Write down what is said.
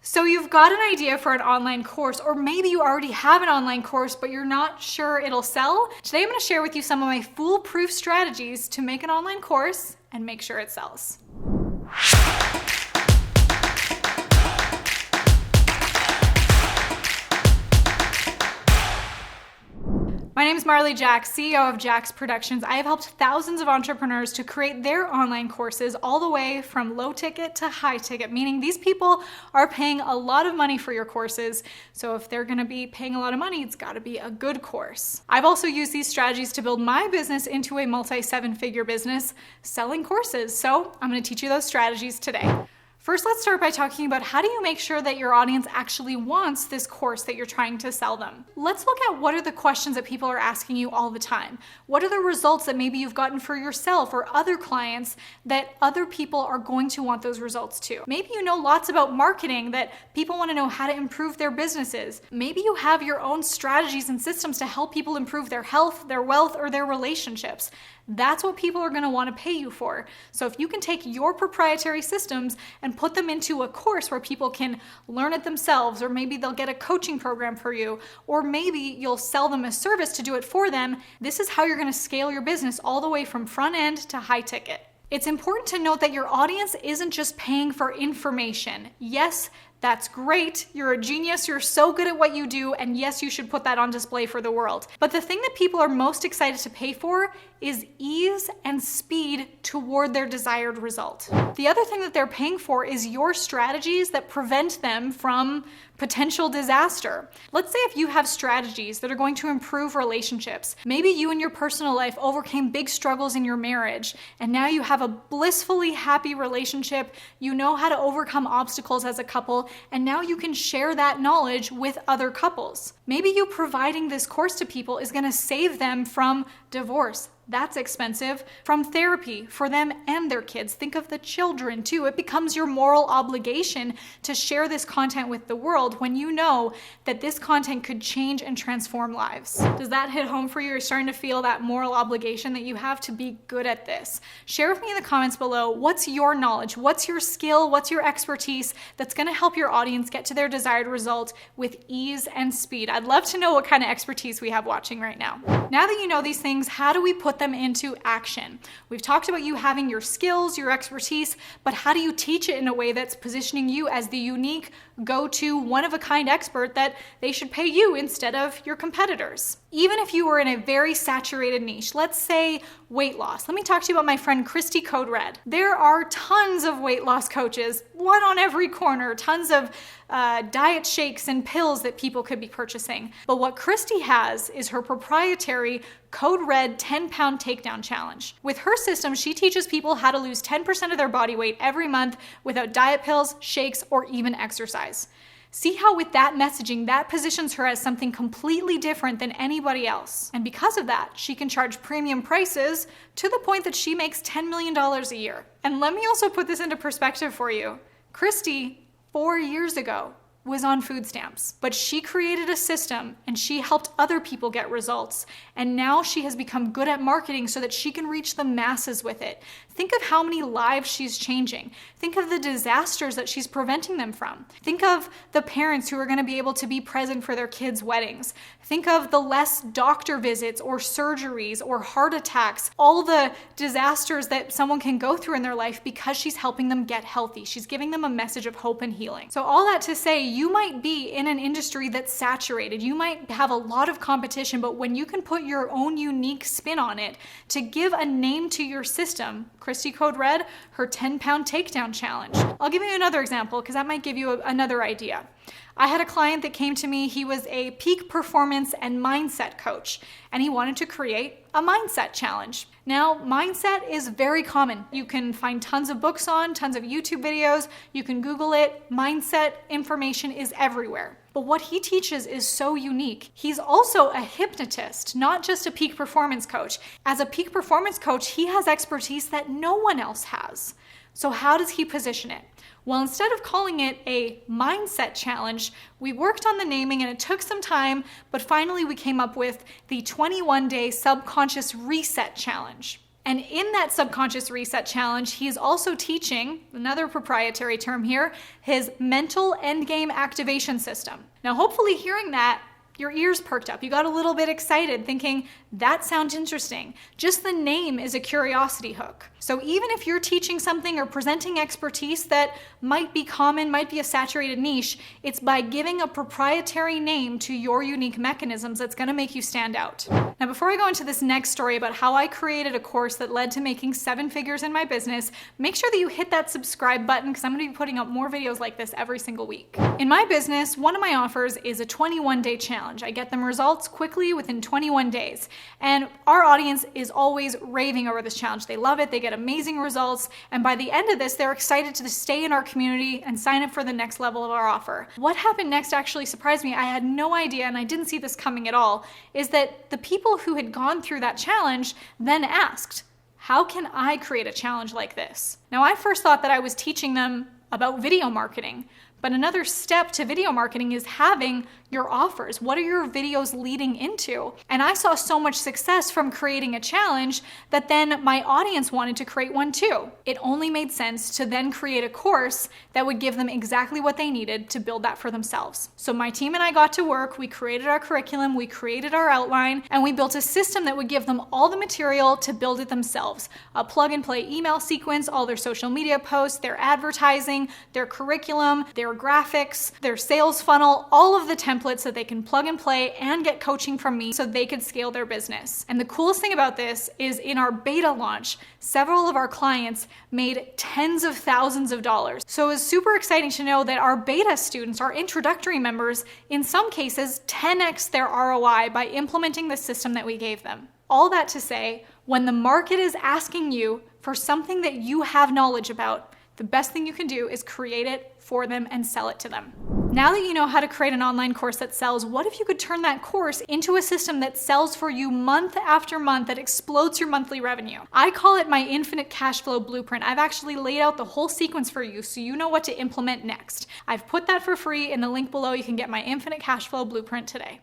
So you've got an idea for an online course, or maybe you already have an online course, but you're not sure it'll sell. Today I'm going to share with you some of my foolproof strategies to make an online course and make sure it sells. My name is Marley Jack, CEO of Jack's Productions. I have helped thousands of entrepreneurs to create their online courses all the way from low ticket to high ticket, meaning these people are paying a lot of money for your courses. So if they're gonna be paying a lot of money, it's gotta be a good course. I've also used these strategies to build my business into a multi-7-figure business selling courses. So I'm gonna teach you those strategies today. First, let's start by talking about how do you make sure that your audience actually wants this course that you're trying to sell them. Let's look at what are the questions that people are asking you all the time. What are the results that maybe you've gotten for yourself or other clients that other people are going to want those results too? Maybe you know lots about marketing that people want to know how to improve their businesses. Maybe you have your own strategies and systems to help people improve their health, their wealth, or their relationships. That's what people are going to want to pay you for. So if you can take your proprietary systems and put them into a course where people can learn it themselves, or maybe they'll get a coaching program for you, or maybe you'll sell them a service to do it for them, this is how you're going to scale your business all the way from front end to high ticket. It's important to note that your audience isn't just paying for information. Yes, that's great. You're a genius. You're so good at what you do. And yes, you should put that on display for the world. But the thing that people are most excited to pay for is ease and speed toward their desired result. The other thing that they're paying for is your strategies that prevent them from potential disaster. Let's say if you have strategies that are going to improve relationships, maybe you in your personal life overcame big struggles in your marriage, and now you have a blissfully happy relationship, you know how to overcome obstacles as a couple, and now you can share that knowledge with other couples. Maybe you providing this course to people is gonna save them from divorce. That's expensive. From therapy for them and their kids. Think of the children too. It becomes your moral obligation to share this content with the world when you know that this content could change and transform lives. Does that hit home for you? You're starting to feel that moral obligation that you have to be good at this. Share with me in the comments below, what's your knowledge? What's your skill? What's your expertise that's gonna help your audience get to their desired result with ease and speed? I'd love to know what kind of expertise we have watching right now. Now that you know these things, how do we put them into action? We've talked about you having your skills, your expertise, but how do you teach it in a way that's positioning you as the unique, go-to, one-of-a-kind expert that they should pay you instead of your competitors? Even if you were in a very saturated niche, let's say weight loss. Let me talk to you about my friend Christy Code Red. There are tons of weight loss coaches, one on every corner, tons of diet shakes and pills that people could be purchasing. But what Christy has is her proprietary Code Red 10-pound takedown challenge. With her system, she teaches people how to lose 10% of their body weight every month without diet pills, shakes, or even exercise. See how with that messaging, that positions her as something completely different than anybody else. And because of that, she can charge premium prices to the point that she makes $10 million a year. And let me also put this into perspective for you. Christy, 4 years ago, was on food stamps, but she created a system and she helped other people get results. And now she has become good at marketing so that she can reach the masses with it. Think of how many lives she's changing. Think of the disasters that she's preventing them from. Think of the parents who are going to be able to be present for their kids' weddings. Think of the less doctor visits or surgeries or heart attacks, all the disasters that someone can go through in their life because she's helping them get healthy. She's giving them a message of hope and healing. So all that to say, you might be in an industry that's saturated. You might have a lot of competition, but when you can put your own unique spin on it to give a name to your system, Christy Code Red, her 10-pound takedown challenge. I'll give you another example because that might give you another idea. I had a client that came to me. He was a peak performance and mindset coach, and he wanted to create a mindset challenge. Now, mindset is very common. You can find tons of books on, tons of YouTube videos. You can Google it. Mindset information is everywhere. But what he teaches is so unique. He's also a hypnotist, not just a peak performance coach. As a peak performance coach, he has expertise that no one else has. So how does he position it? Well, instead of calling it a mindset challenge, we worked on the naming and it took some time, but finally we came up with the 21-day subconscious reset challenge. And in that subconscious reset challenge, he is also teaching, another proprietary term here, his mental endgame activation system. Now, hopefully hearing that, your ears perked up. You got a little bit excited thinking, that sounds interesting. Just the name is a curiosity hook. So even if you're teaching something or presenting expertise that might be common, might be a saturated niche, it's by giving a proprietary name to your unique mechanisms that's gonna make you stand out. Now, before I go into this next story about how I created a course that led to making 7 figures in my business, make sure that you hit that subscribe button because I'm gonna be putting up more videos like this every single week. In my business, one of my offers is a 21-day challenge. I get them results quickly within 21 days. And our audience is always raving over this challenge. They love it, they get amazing results, and by the end of this, they're excited to stay in our community and sign up for the next level of our offer. What happened next actually surprised me. I had no idea, and I didn't see this coming at all, is that the people who had gone through that challenge then asked, how can I create a challenge like this? Now, I first thought that I was teaching them about video marketing, but another step to video marketing is having your offers. What are your videos leading into? And I saw so much success from creating a challenge that then my audience wanted to create one too. It only made sense to then create a course that would give them exactly what they needed to build that for themselves. So my team and I got to work, we created our curriculum, we created our outline, and we built a system that would give them all the material to build it themselves. A plug and play email sequence, all their social media posts, their advertising, their curriculum, their graphics, their sales funnel, all of the templates that they can plug and play and get coaching from me so they could scale their business. And the coolest thing about this is in our beta launch, several of our clients made tens of thousands of dollars. So it was super exciting to know that our beta students, our introductory members, in some cases 10x their ROI by implementing the system that we gave them. All that to say, when the market is asking you for something that you have knowledge about, the best thing you can do is create it for them and sell it to them. Now that you know how to create an online course that sells, what if you could turn that course into a system that sells for you month after month, that explodes your monthly revenue? I call it my infinite cash flow blueprint. I've actually laid out the whole sequence for you so you know what to implement next. I've put that for free in the link below. You can get my infinite cash flow blueprint today.